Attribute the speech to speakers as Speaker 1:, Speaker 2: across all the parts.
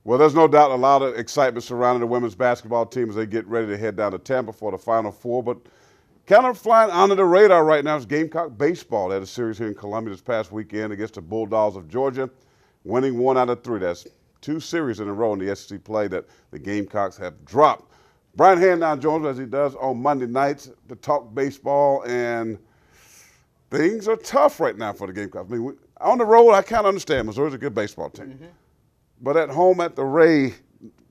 Speaker 1: Well, there's no doubt a lot of excitement surrounding the women's basketball team as they get ready to head down to Tampa for the Final Four. But kind of flying under the radar right now is Gamecock baseball. They had a series here in Columbia this past weekend against the Bulldogs of Georgia, winning 1 out of 3. That's 2 series in a row in the SEC play that the Gamecocks have dropped. Brian Handown joins as he does on Monday nights to talk baseball, and things are tough right now for the Gamecocks. I mean, on the road, I kind of understand. Missouri's a good baseball team. Mm-hmm. But at home at the Ray,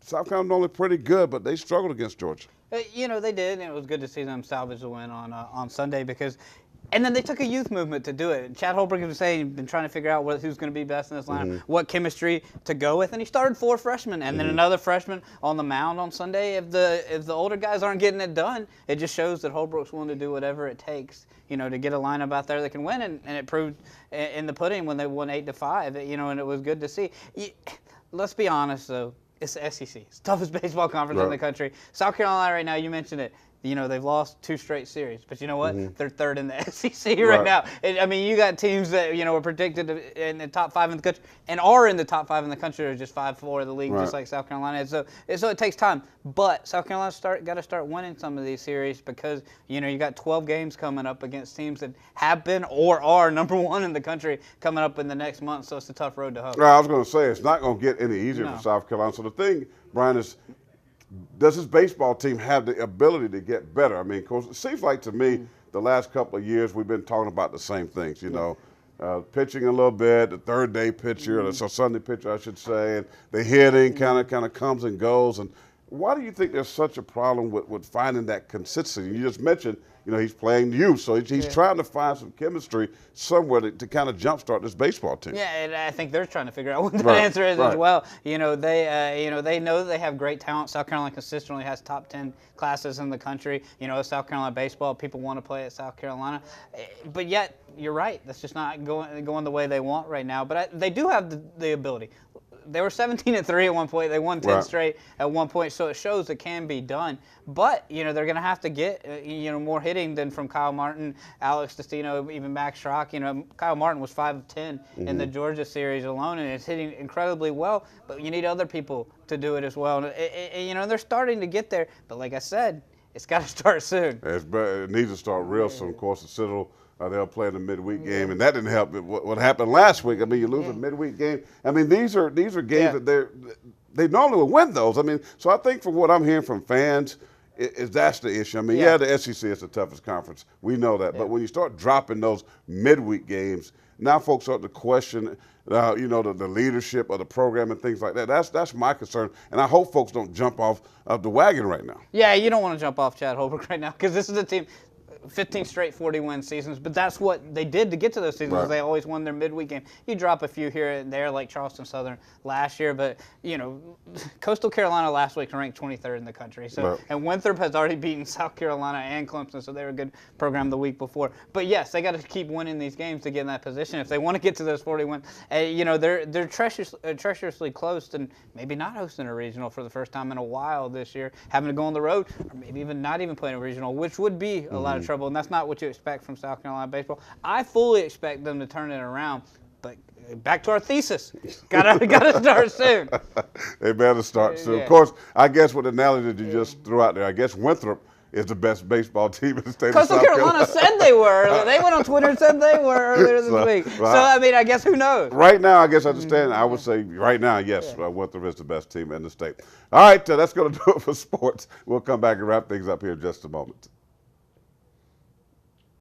Speaker 1: South Carolina normally pretty good, but they struggled against Georgia.
Speaker 2: You know, they did, and it was good to see them salvage the win on Sunday because – and then they took a youth movement to do it. Chad Holbrook was saying he'd been trying to figure out who's going to be best in this lineup, what chemistry to go with, and he started 4 freshmen and then another freshman on the mound on Sunday. If the older guys aren't getting it done, it just shows that Holbrook's willing to do whatever it takes, you know, to get a lineup out there that can win, and it proved in the pudding when they won 8-5, you know, and it was good to see. Let's be honest, though. It's the SEC. It's the toughest baseball conference in the country. South Carolina right now, you mentioned it. You know, they've lost 2 straight series. But you know what? They're 3rd in the SEC right now. I mean, you got teams that, you know, are predicted in the top 5 in the country and are in the top 5 in the country are just 5-4 of the league, just like South Carolina is. So it takes time. But South Carolina's got to start winning some of these series because, you know, you got 12 games coming up against teams that have been or are number 1 in the country coming up in the next month. So it's a tough road to hoe.
Speaker 1: I was going to say, it's not going to get any easier for South Carolina. So the thing, Brian, is does this baseball team have the ability to get better? I mean, of course, it seems like to me the last couple of years we've been talking about the same things, you know, pitching a little bit, the third-day pitcher, or Sunday pitcher, I should say, and the hitting kind of comes and goes. And why do you think there's such a problem with finding that consistency? You just mentioned, you know, he's playing youth, so he's trying to find some chemistry somewhere to kind of jumpstart this baseball team.
Speaker 2: Yeah, and I think they're trying to figure out what the answer is as well. You know, they know that they have great talent. South Carolina consistently has top 10 classes in the country. You know, South Carolina baseball, people want to play at South Carolina, but yet you're right, that's just not going the way they want right now. But they do have the ability. They were 17-3 at one point. They won 10 straight at one point, so it shows it can be done. But, you know, they're going to have to get, you know, more hitting than from Kyle Martin, Alex Destino, even Max Schrock. You know, Kyle Martin was 5 of 10 in the Georgia series alone, and it's hitting incredibly well. But you need other people to do it as well. You know, they're starting to get there. But like I said, it's got to start soon.
Speaker 1: It needs to start real soon. Of course, the Citadel, they'll play in the midweek game, and that didn't help. What happened last week? I mean, you lose a midweek game. I mean, these are games that they normally would win those. I mean, so I think from what I'm hearing from fans, is that's the issue. I mean, the SEC is the toughest conference. We know that. But when you start dropping those midweek games, now folks start to question, you know, the leadership of the program and things like that. That's my concern, and I hope folks don't jump off of the wagon right now.
Speaker 2: Yeah, you don't want to jump off Chad Holbrook right now because this is a team. 15 straight 40-win seasons, but that's what they did to get to those seasons. They always won their midweek game. You drop a few here and there, like Charleston Southern last year, but you know, Coastal Carolina last week ranked 23rd in the country. So, and Winthrop has already beaten South Carolina and Clemson, so they were a good program the week before. But yes, they got to keep winning these games to get in that position if they want to get to those 40 wins. You know, they're treacherously close to maybe not hosting a regional for the first time in a while this year, having to go on the road, or maybe even not even playing a regional, which would be a lot of trouble. And that's not what you expect from South Carolina baseball. I fully expect them to turn it around, but back to our thesis. Gotta start soon.
Speaker 1: They better start soon. Of course, I guess with the analogy that you just threw out there, I guess Winthrop is the best baseball team in the state of South Carolina.
Speaker 2: Coastal Carolina said they were. They went on Twitter and said they were earlier this week. So, I mean, I guess who knows?
Speaker 1: Right now, I guess I understand. I would say right now, yes, Winthrop is the best team in the state. All right, that's going to do it for sports. We'll come back and wrap things up here in just a moment.